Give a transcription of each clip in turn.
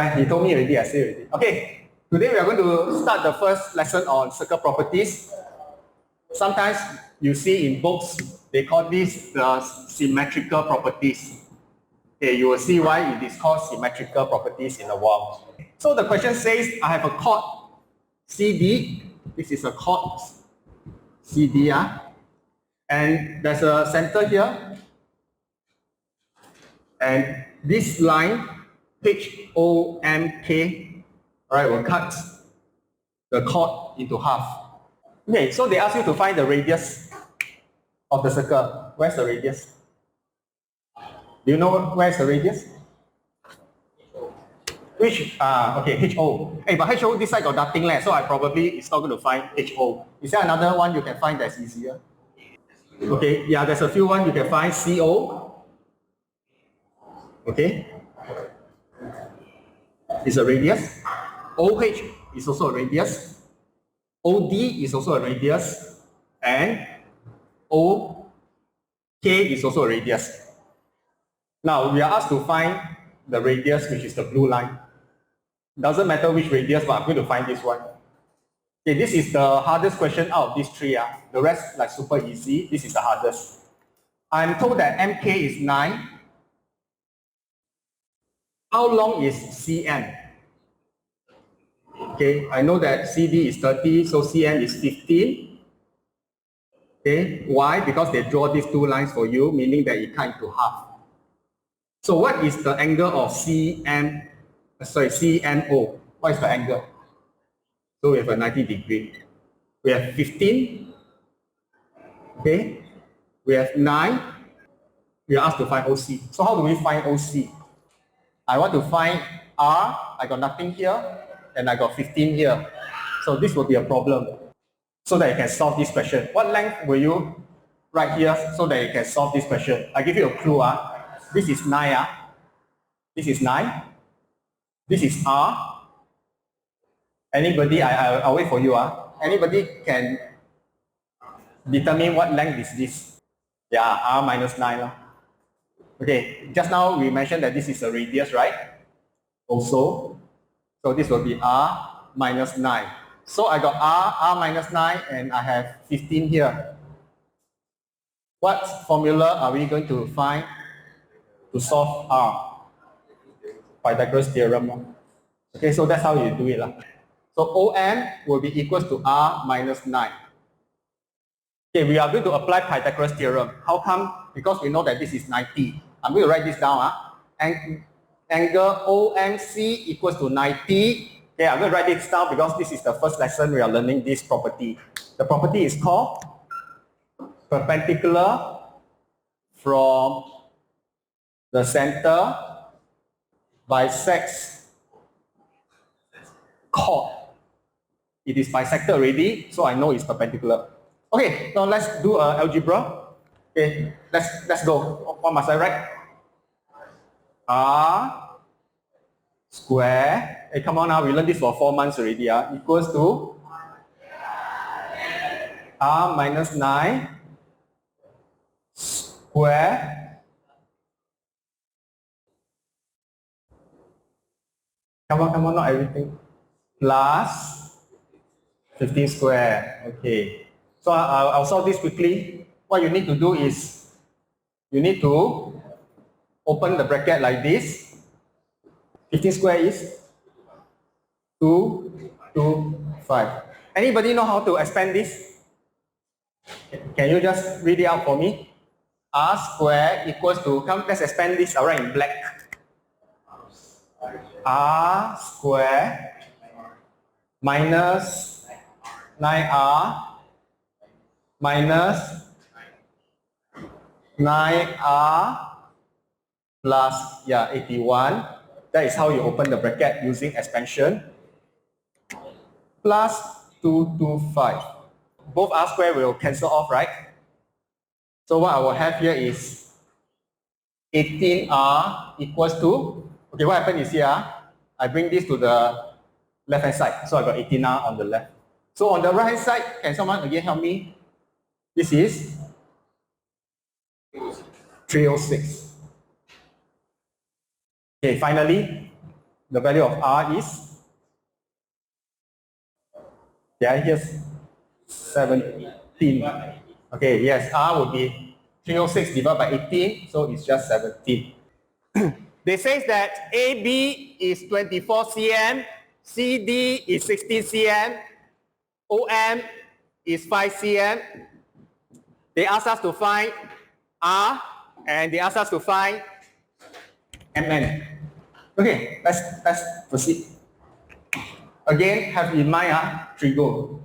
He told me already, I say already. Okay, today we are going to start the first lesson on circle properties. Sometimes you see in books, they call this the symmetrical properties. Okay, you will see why it is called symmetrical properties in a while. So the question says, I have a chord CD. This is a chord CD, and there's a center here. And this line, HOMK, right, will cut the chord into half. Okay, so they ask you to find the radius of the circle. Where's the radius? Do you know where's the radius? Which, okay, HO. Hey, but HO, this side got nothing left, so I probably it's not going to find HO. Is there another one you can find that's easier? Okay, yeah, there's a few ones you can find. CO. Okay. Is a radius. OH is also a radius. OD is also a radius. And OK is also a radius. Now, we are asked to find the radius, which is the blue line. Doesn't matter which radius, but I'm going to find this one. Okay, this is the hardest question out of these three. The rest, like super easy. This is the hardest. I'm told that MK is 9. How long is CM? Okay, I know that CD is 30, so CM is 15. Okay, why? Because they draw these two lines for you, meaning that it cut into half. So what is the angle of CMO? What is the angle? So we have a 90 degree. We have 15. Okay, we have 9. We are asked to find OC. So how do we find OC? I want to find R. I got nothing here, and I got 15 here. So this will be a problem. So that you can solve this question. What length will you write here so that you can solve this question? I give you a clue. This is 9. This is 9. This is R. Anybody, I'll wait for you. Anybody can determine what length is this? Yeah, R minus 9. Okay, just now we mentioned that this is a radius, right? Also, so this will be R minus 9. So I got R minus 9, and I have 15 here. What formula are we going to find to solve R? Pythagoras theorem. Okay, so that's how you do it. So OM will be equals to R minus 9. Okay, we are going to apply Pythagoras theorem. How come? Because we know that this is 90. I'm going to write this down. Angle OMC equals to 90. Okay, I'm going to write this down because this is the first lesson we are learning this property. The property is called perpendicular from the center bisects chord. It is bisected already, so I know it's perpendicular. Okay, now let's do algebra. Okay, let's go. What must I write? R square. Hey, come on now, we learned this for 4 months already. Equals to R minus 9 square. Come on, not everything. Plus 15 square. Okay. So I'll solve this quickly. What you need to do is, you need to open the bracket like this. 15 square is 2, 2, 5. Anybody know how to expand this? Can you just read it out for me? R square equals to, come, let's expand this. I'll write in black. R square minus 9R minus 9R plus 81. That is how you open the bracket using expansion. Plus 225. Both R square will cancel off, right? So what I will have here is 18R equals to, okay, what happened is here, I bring this to the left hand side. So I got 18R on the left. So on the right hand side, can someone again help me? This is 306. Okay, finally, The value of R is, here's 17. Okay, yes, R would be 306 divided by 18, so it's just 17. They say that AB is 24 cm, CD is 16 cm, OM is 5 cm. They ask us to find R and they ask us to find MN. Okay, let's proceed. Again, have in mind trigo.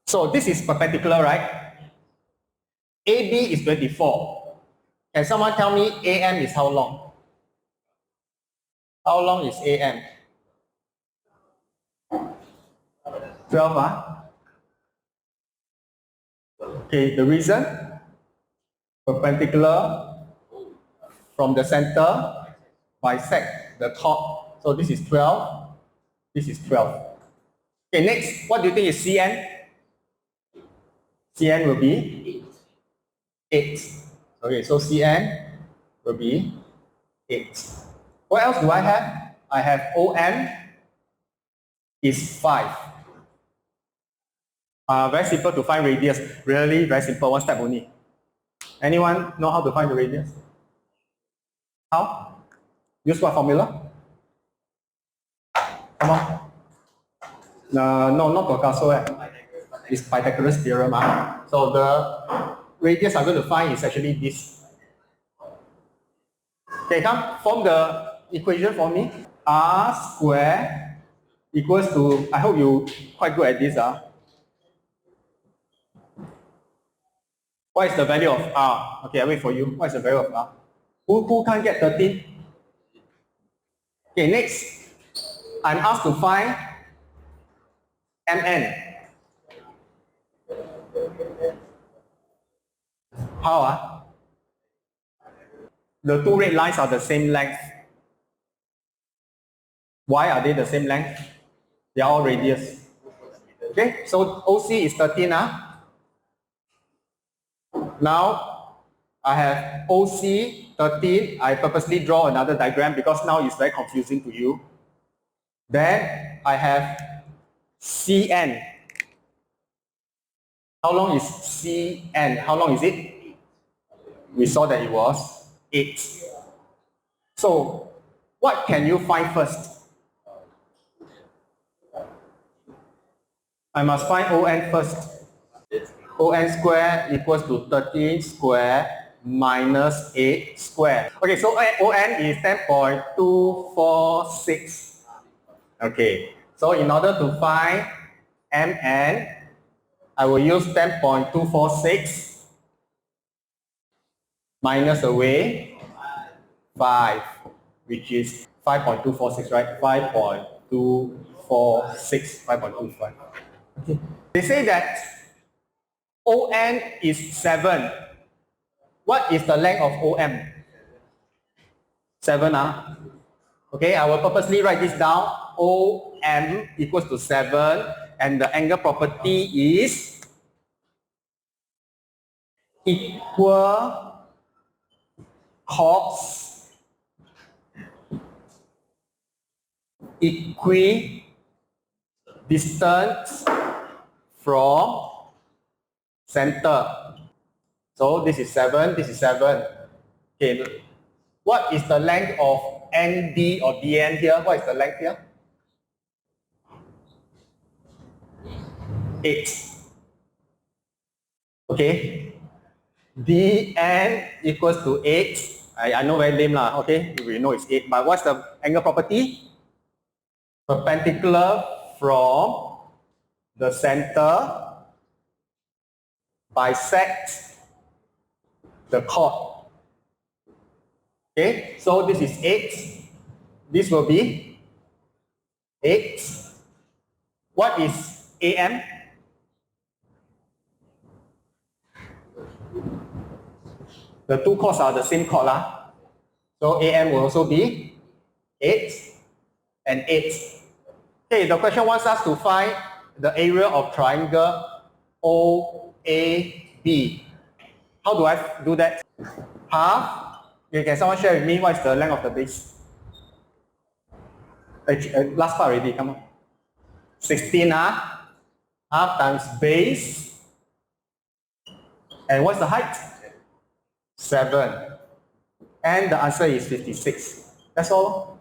So this is perpendicular, right? AB is 24. Can someone tell me AM is how long? How long is AM? 12, Okay, the reason? Perpendicular from the center, bisect the top. So this is 12, this is 12. Okay, next, what do you think is CN? CN will be 8. Okay, so CN will be 8. What else do I have? I have OM is 5. Very simple to find radius. Really very simple, one step only. Anyone know how to find the radius? How? Use what formula? Come on. No, not Picasso. It's Pythagoras theorem. So the radius I'm going to find is actually this. Okay, come form the equation for me. R square equals to, I hope you quite good at this. What is the value of R? Okay, I wait for you. What is the value of R? Who can't get 13? Okay, next. I'm asked to find MN. How? The two red lines are the same length. Why are they the same length? They are all radius. Okay, so OC is 13. Now, I have OC 13. I purposely draw another diagram because now it's very confusing to you. Then I have CN. How long is CN? How long is it? We saw that it was 8. So, what can you find first? I must find ON first. ON square equals to 13 square minus 8 square. Okay, so ON is 10.246. Okay, so in order to find MN, I will use 10.246 minus away 5, which is 5.246, right? 5.246, 5.25. Okay. They say that ON is 7. What is the length of OM? 7. Okay, I will purposely write this down. OM equals to 7, and the angle property is equal cos equidistance from center. So this is 7, this is 7. Okay, what is the length of ND or DN here? What is the length here? 8. Okay, DN equals to 8. I know very lame lah, okay? We know it's 8, but what's the angle property? Perpendicular from the center bisect the chord. Okay, so this is 8. This will be 8. What is AM? The two chords are the same chord. So AM will also be 8 and 8. Okay, the question wants us to find the area of triangle OAB. How do I do that? Half. Okay, can someone share with me what is the length of the base? Last part already, come on. 16, half times base. And what's the height? 7. And the answer is 56. That's all.